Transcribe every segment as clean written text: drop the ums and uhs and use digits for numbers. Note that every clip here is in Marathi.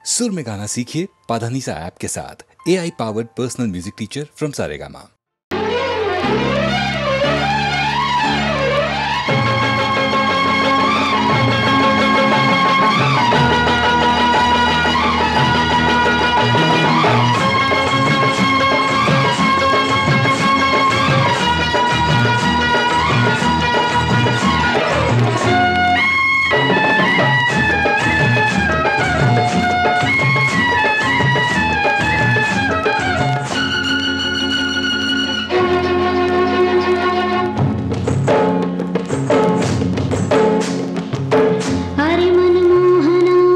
सुर में गाना सीखिए पाधानीसा ऐप के साथ। AI powered personal music teacher from Saregama. Hari Manmohana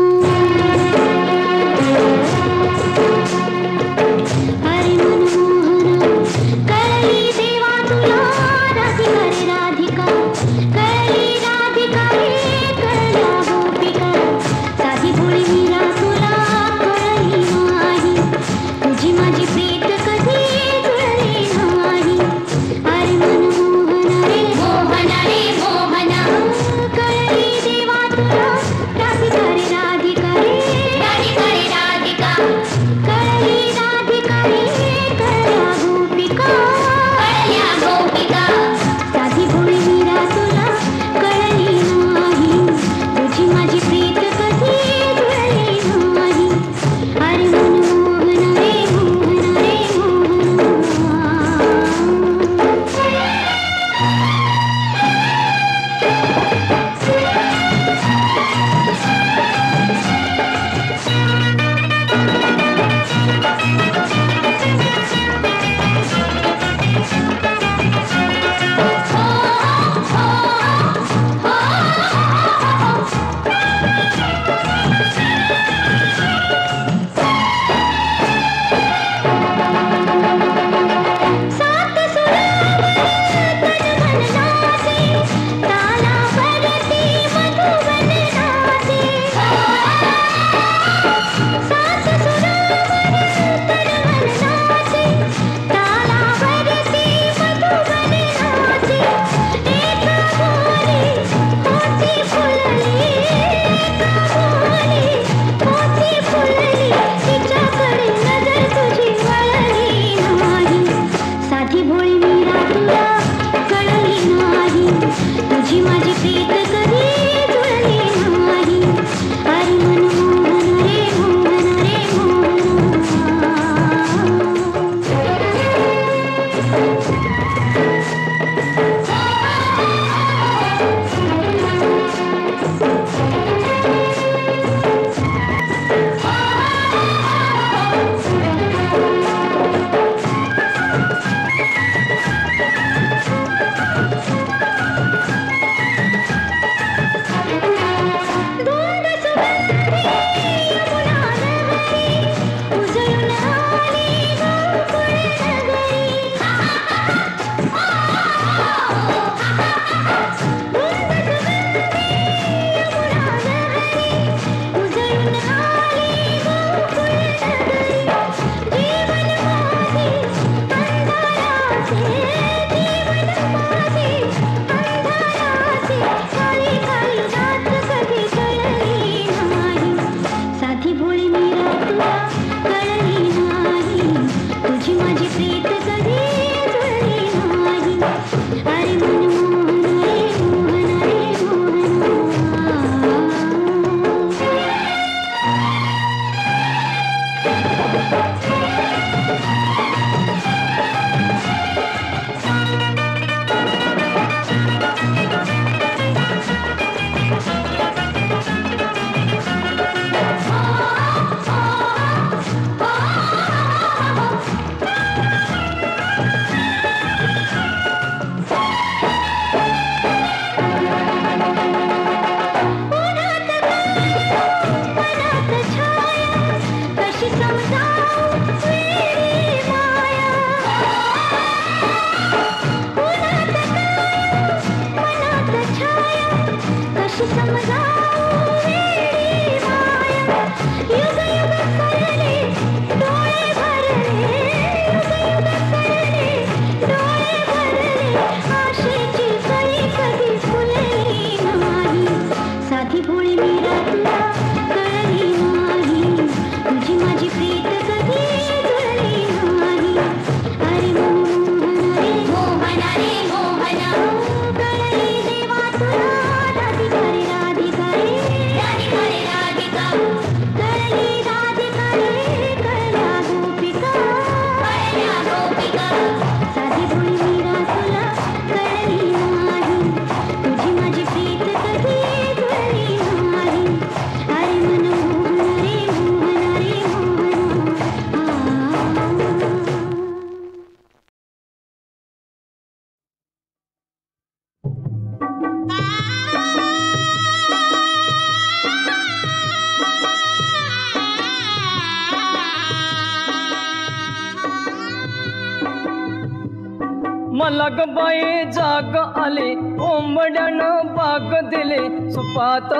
मला ग बाई जाग आली कोंबड्यानं बाग दिले सुपात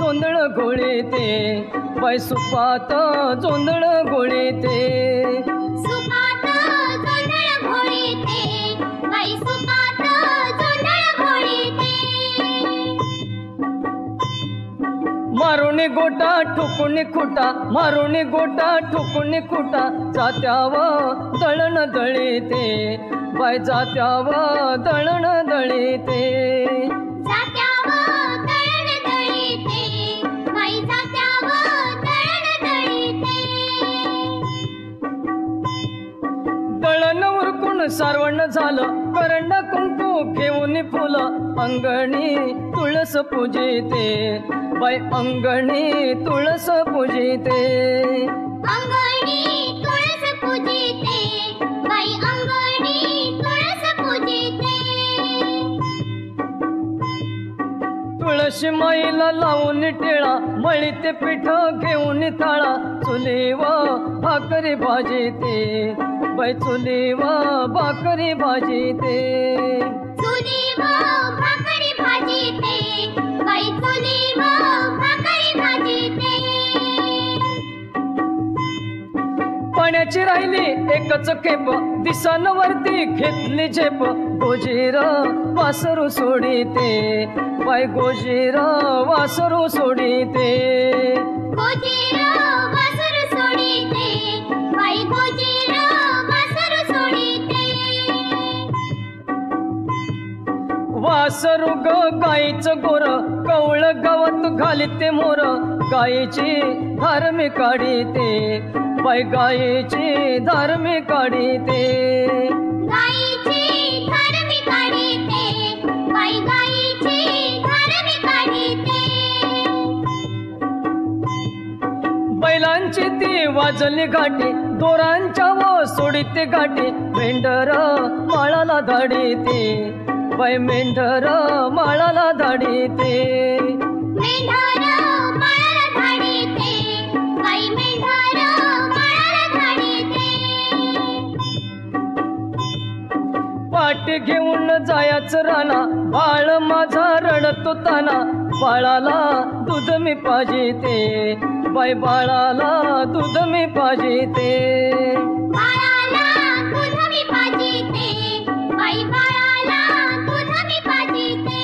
जोंधळ घोळीते बाई सुपात जोंधळ घोळीते सुपात जोंधळ घोळीते बाई सुपात जोंधळ घोळीते मारुणी गोटा ठुकुनी खुटा मारुणी गोटा ठुकुनी खुटा जात्याव दळण दळीते बाई जात्याव दळण दळीते जात्याव दळण दळीते बाई जात्याव दळण दळीते दळण उरकून सारवण झालं करंडा कुंकू घेऊन फुलं अंगणी तुळस पूजिते बाई अंगणी तुळस पूजिते अंगणी तुळस पूजिते बाई अंगणी तुळस पूजिते तुळशी माईला लावून टिळा मळीते पीठ घेऊन थाळा चुलीव भाकरी भाजीते बाई चुलीव भाकरी भाजीते चुलीव भाकरी भाजीते बाई चुलीव भाकरी भाजीते पाण्याची राहिली एकच खेप दिसान वरती घेतली झेप गोजीर वासरू सोडीते बाई गोजीर वासरू सोडीते गोजीर वासरू सोडीते बाई गोजीर वासरू सोडीते वासरू ग गाईचं गोर कवळ गावात घालीते मोर गाईची धार्मी काढीते बाई गाईची धार्मी काढीते गाईची धार्मी काढीते बाई गाईची धार्मी काढीते बैलांची ती वाजली घाटी दोरांच्या व सोडीते घाटी मेंढर माळाला धाडीते बाई मेंढर माळाला धाडीते मेंढर माळाला धाडीते बाई मेंढर माळाला धाडीते पाटी घेऊन जायचं राणा बाळ माझा रडतो ताना बाळाला दूध मी पाजिते बाई बाळाला दूध मी पाजिते बाळाला दूध मी पाजिते बाई बाळाला दूध मी पाजिते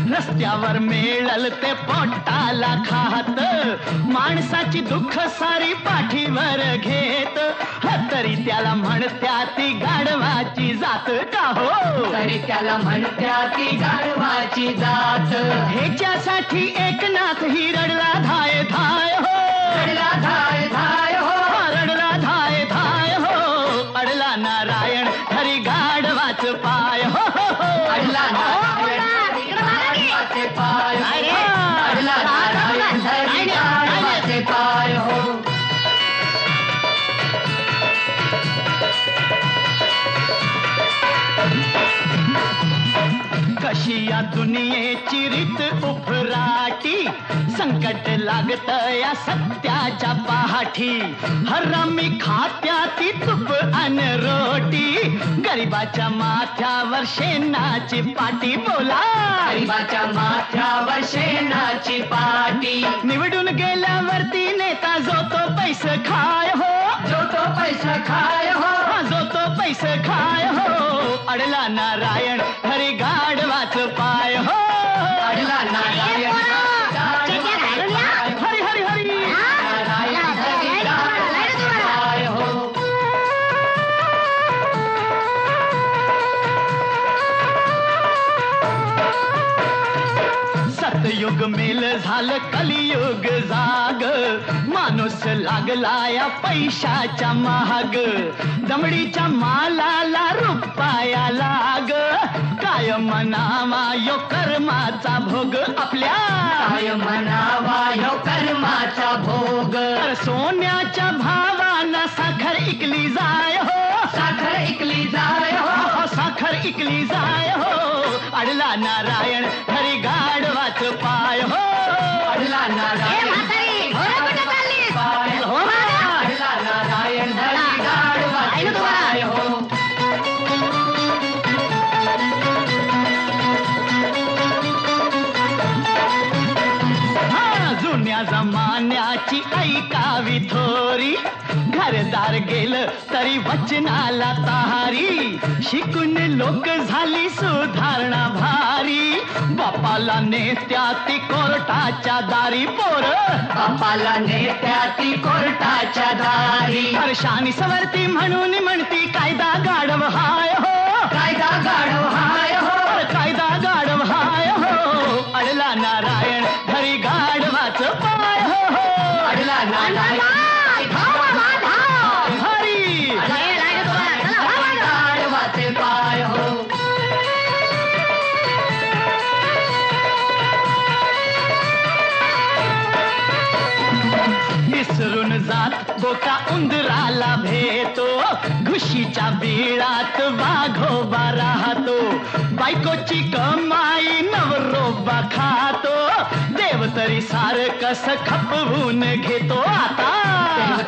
रस्त्यावर मिळल ते पोटाला खात माणसाची दुःख सारी पाठीवर घेत तरी त्याला म्हणत्या ती गाढवाची जात का हो तरी त्याला म्हणत्या ती गाढवाची जात ह्याच्यासाठी एकनाथ ही रडला धाय धाय हो रडला धाय धाय हो रडला धाय धाय हो अडला नारायण हरी गाढवाच पाय हो अडला नारायण गाढवाचे पाय अडला नारायण हरी गाढवाचे पाय हो कशी या दुनियेची रीत उफराटी संकट लागत या सत्याच्या पाठी हरामी खात्या ती तुप अन रोटी गरिबाच्या माथ्यावर शेणाची पाटी बोला गरिबाच्या माथ्यावर शेणाची पाटी. निवडून गेल्यावरती नेता जो तो पैसे खाय हो, जो तो पैसा खाय हो, जो तो पैसे खाय हो. अडला नारायण हरी गाढवाच पाय हो. अडला नारायण हरी हरी हरी. नारायण हरी गाढवाच पाय हो. सतयुग मेल झालं कलियुग जाग, माणूस लागला या पैशाच्या महाग. दमडीच्या मालाला रुपया लाग, काय म्हणावा यो कर्माचा भोग आपल्या. काय म्हणावा ह्यो कर्माचा भोग. तर सोन्याच्या भावानं साखर इकली जाय हो, साखर इकली जाय हो, साखर इकली जाय हो. अडला नारायण हरी गाढवाच पाय हो. अडला नारायण पाय हो. अडला नारायण हरी गाढवाच पाय हो. जुन्या जमान्याची ऐकावी थोरी, घरदार गेलं तरी वचनाला तारी. शिकून लोक झाली सुधारणा भारी, बापाला नेत्या ती कोर्टाच्या दारी. पोर बापाला नेत्या ती कोर्टाच्या दारी. हर्षानी सवरती म्हणून म्हणती कायदा गाढव हाय हो, कायदा गाढव हाय हो, कायदा गाढव हाय हो. अडला नारायण हरी गाढवाच पाय हो. अडला नारायण हरी गाढवाचे पाय हो. विसरून जात बोका उंदराला भेटो, घुशीच्या बिळात वाघोबा राहतो. बायकोची कमाई नवरोबा खातो, देव तरी सार कस खपवून घेतो. आता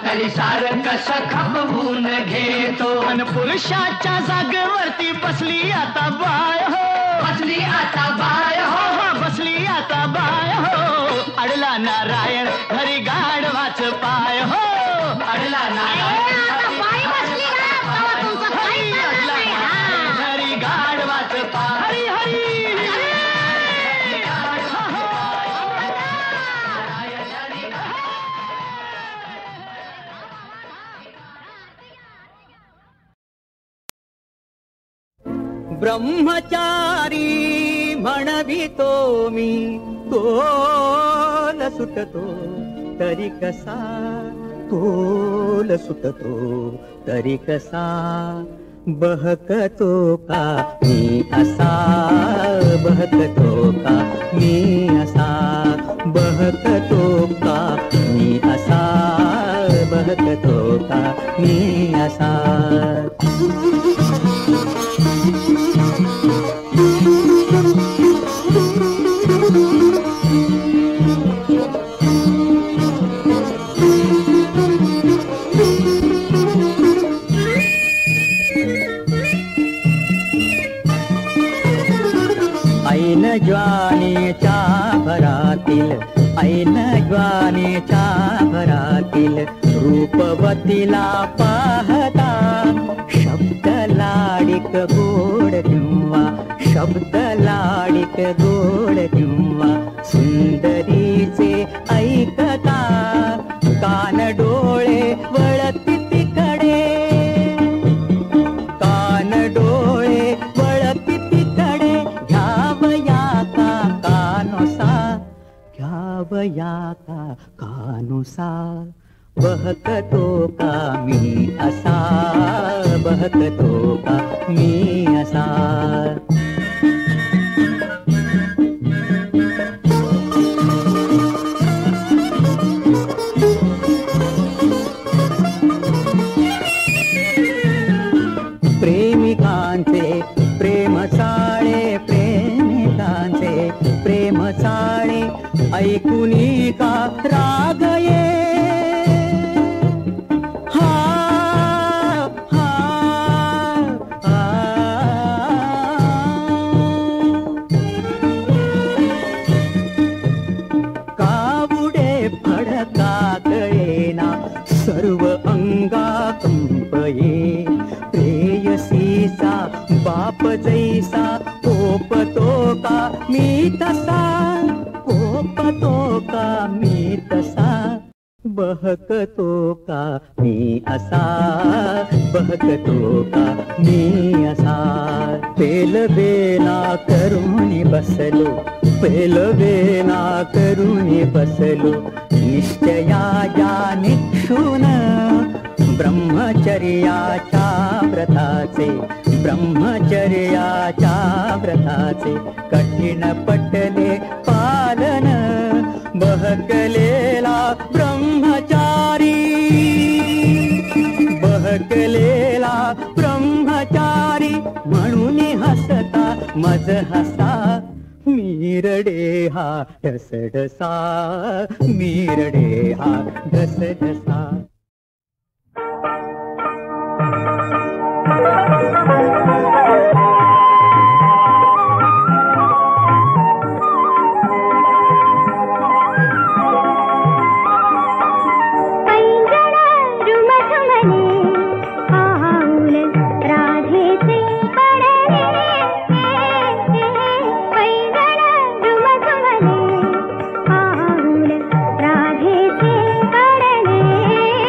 तरी सार कस खपवून घेतो. अन पुरुषाच्या जागेवरती बसली आता बाय हो, बसली आता बाय हो, बसली आता बाय हो. अडला नारायण हरी गाढवाच पाय हो. अडला नारायण हरी गाढवाच पाय. हरी ब्रह्मचारी म्हणवितो मी, तोल सुटतो तरी कसा, तोल सुटतो तरी कसा. बहकतो का मी असा, बहकतो का मी असा, बहकतो का मी असा, बहकतो का मी असा. ऐन ज्वानीच्या भरातील, ऐन ज्वानीच्या भरातील रूपवतीला पाहता. शब्द लाडिक गोड किंवा, शब्द लाडिक गोड किंवा, सुंदरीचे ऐकता. कान डोळे वळती तिकडे, कान डोळे वळती तिकडे. घ्यावया का कानोसा, घ्यावया का कानोसा. बहकतो का मी असा, बहकतो का मी असा. प्रेमिकांचे प्रेम चाळे, प्रेमिकांचे प्रेम चाळे, ऐकुनी का राग ये. मी तसा कोपतो का मी तसा बहकतो का मी असा बहकतो का मी असा पेलवेना करून बसलो पेलवेना करून बसलो निश्चया या निक्षून ब्रह्मचर्याच्या व्रताचे ब्रह्मचर्याच्या व्रताचे कठीण पटले पालन बहकलेला ब्रह्मचारी बहकलेला ब्रह्मचारी म्हणून हसता मज हसा मीरडे हा ढसढसा मीरडे हा ढसढसा राधेचे पडले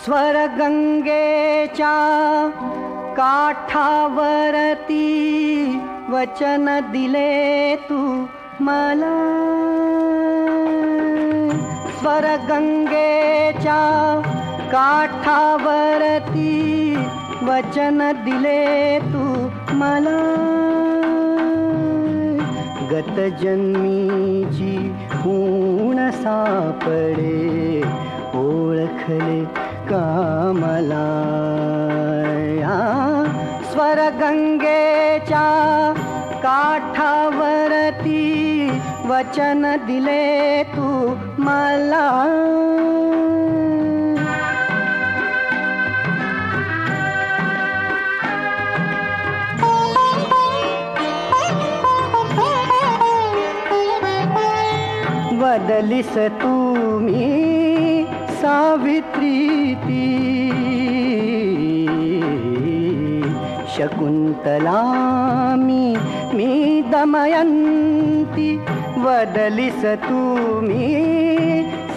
स्वरगंगेच्या काठावरती वचन दिले तू मला, स्वरगंगेच्या काठावरती वचन दिले तू मला, गत जन्मीची ऊण सापडे ओळखले का मला, स्वरगंगेच्या काठावरती वचन दिले तू मला, बदलिस तुम्ही सावित्री ती शकुंतला मी दमयंती, बदलिस तुम्ही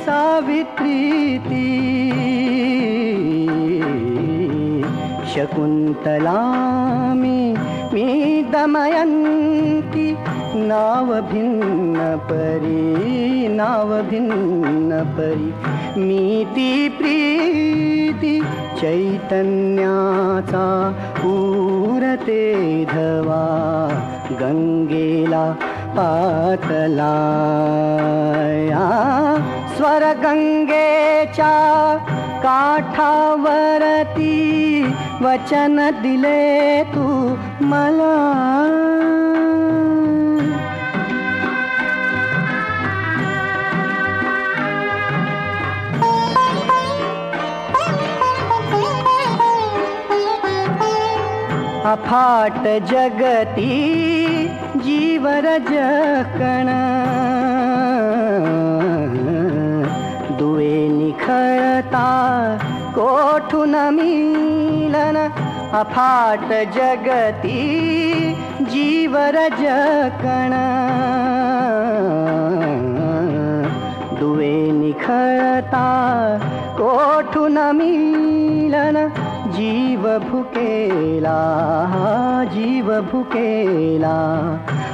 सावित्री ती शकुंतला मी दमयंती, नाव भिन्न परी मी ती प्रीती चैतन्याचा पूरते धवा गंगेला पातला, स्वरगंगेच्या काठावरती वचन दिले तू मला, अफाट जगती जीवर जकण दुवे निखळता कोठून मिलन, अफाट जगती जीवर जकण दुवे निखळता कोठून मिलन, जीव भुकेला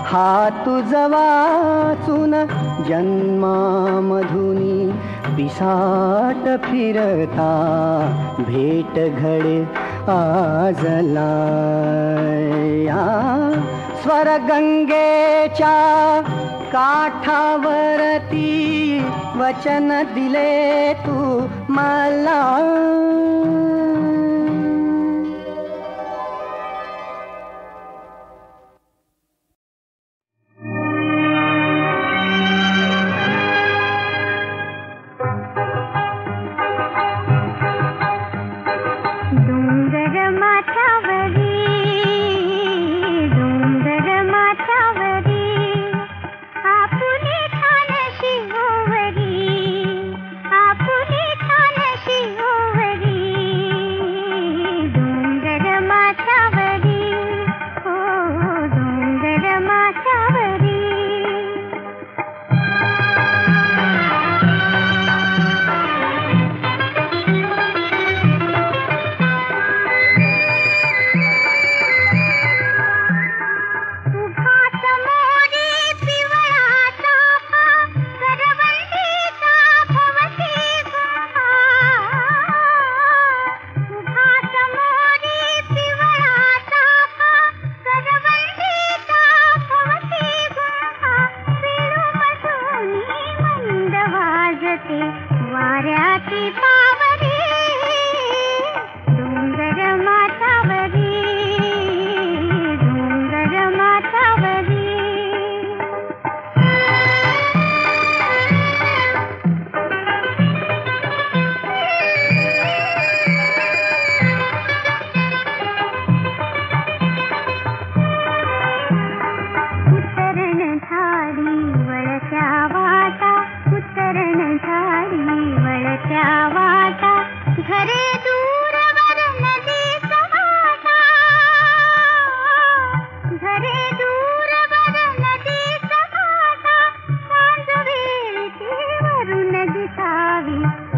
हा तुझा वाचून जन्मामधुनी पिसाट फिरता भेट घडे आजला, स्वरगंगेच्या काठावरती वचन दिले तू मला,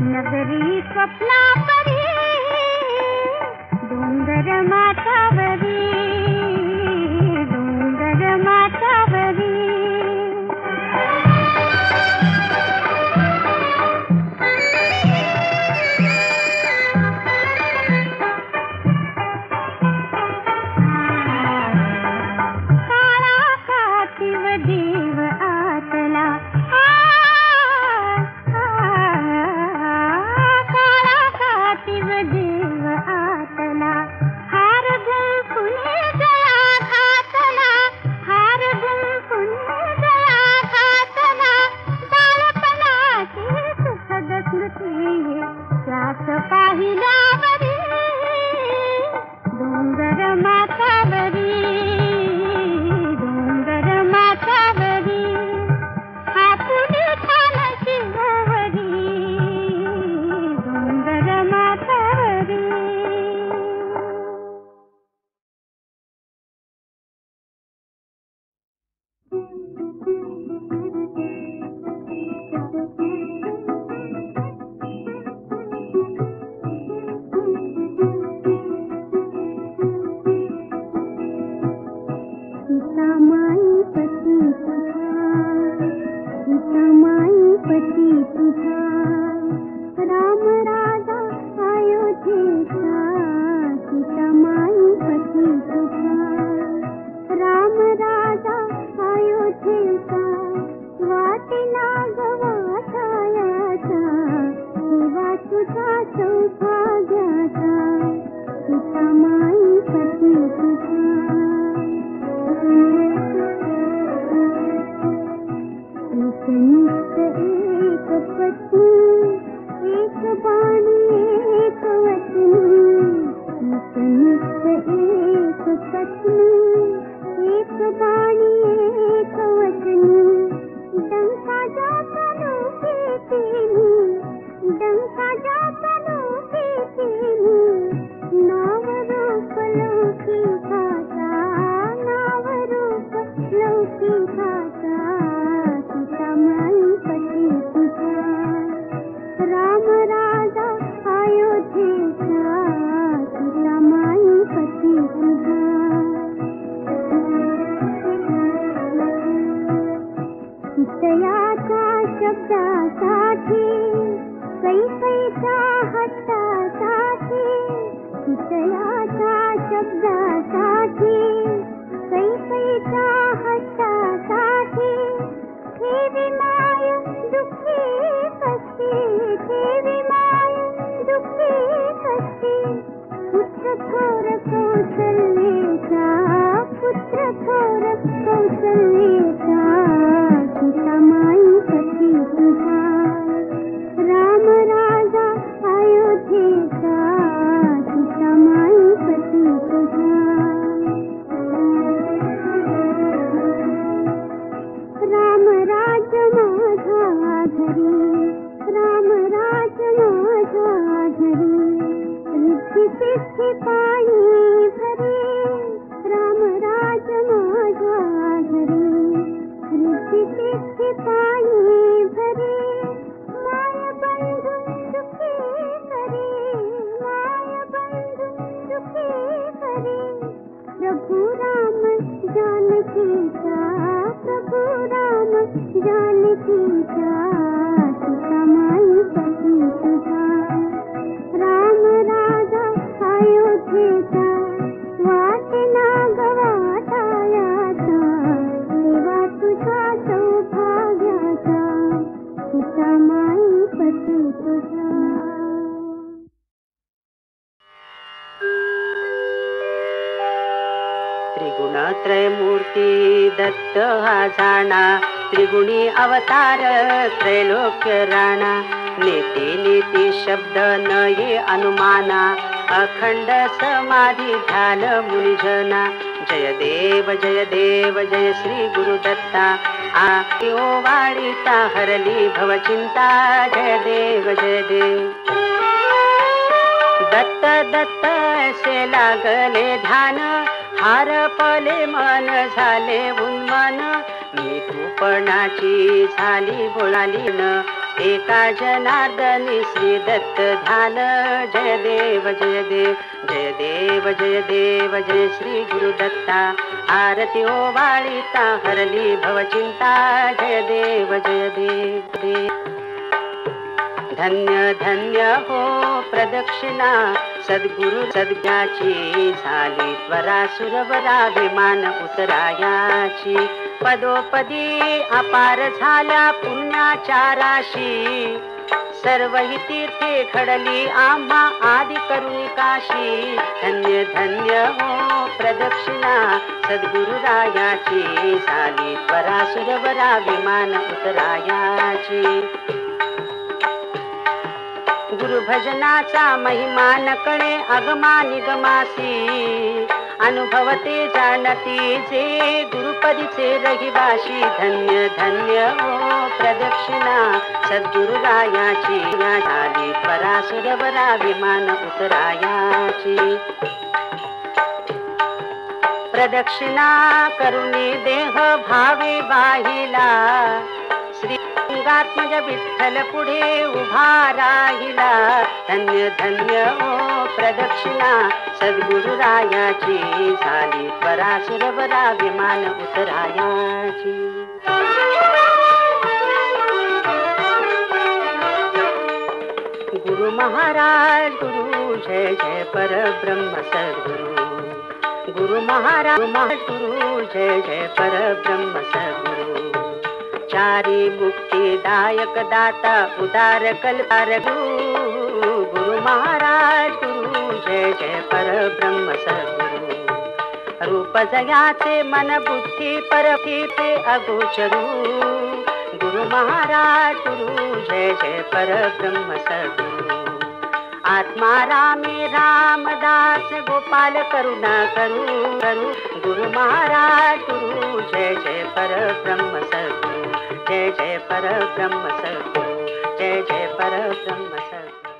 नगरी स्वप्ना परी पाहिल्यावरी डोंगर माथावरी आपुले छान शिववरी डोंगर माथावरी त्रिगुणत्रयमूर्ती दत्त हा जाणा त्रिगुणी अवतार त्रैलोक्य राणा नीती नीती शब्द न ये अनुमाना अखंड समाधी ध्यान मुनिजना जय देव जय श्री गुरुदत्ता ओ वाळीता हरली भवचिंता जय देव दत्त दत्त असे लागले ध्यान हार पले मन झाले उन्मन मी तूपणाची झाली बोलाली न एका जनार्दनी श्री दत्त ध्यान जय देव जय श्री गुरुदत्ता आरती ओ वाळीता हरली भवचिंता जय देव धन्य धन्य हो प्रदक्षिणा सद्गुरु सद्ज्ञाची झाली त्वरा सुरवराभिमान उतरायाची पदोपदी अपार झाल्या पुण्याचाराशी सर्व ही तीर्थे घडली आम्हा आदि करुणी काशी धन्य धन्य हो प्रदक्षिणा सद्गुरु रायाची झाली त्वरा सुरवराभिमान उतरायाची गुरु भजनाचा महिमा नकळे अगमा निगमासी अनुभवते जाणती जे गुरुपदीचे रहिवाशी धन्य धन्य हो प्रदक्षिणा सद्गुरुरायाची झाली परासुरवरा विमान उतरायाची प्रदक्षिणा करुणी देह भावे बाहिला श्रीरंगात्मज विठ्ठल पुढे उभा राहिला धन्य धन्य ओ प्रदक्षिणा सद्गुरुरायाची झाली परासुरवरा विमान उतरायाची गुरु महाराज गुरु जय जय परब्रह्म सद्गुरु गुरु महाराज गुरु जय जय परब्रह्म सद्गुरु चारी मुक्तिदायक दाता उदार कल्पार गुरु महाराज गुरु जय जय परब्रह्म सद्गुरु रूप जयाचे मन बुद्धी परफी पे अगोचरू गुरु महाराज गुरु जय जय परब्रह्म सद्गुरु आत्मा रामे रामदास गोपाल करुणा करू करू गुरु महाराज गुरु जय जय परब्रह्म सद्गुरु जय जय परब्रह्म सद्गुरु जय जय परब्रह्म सद्गुरु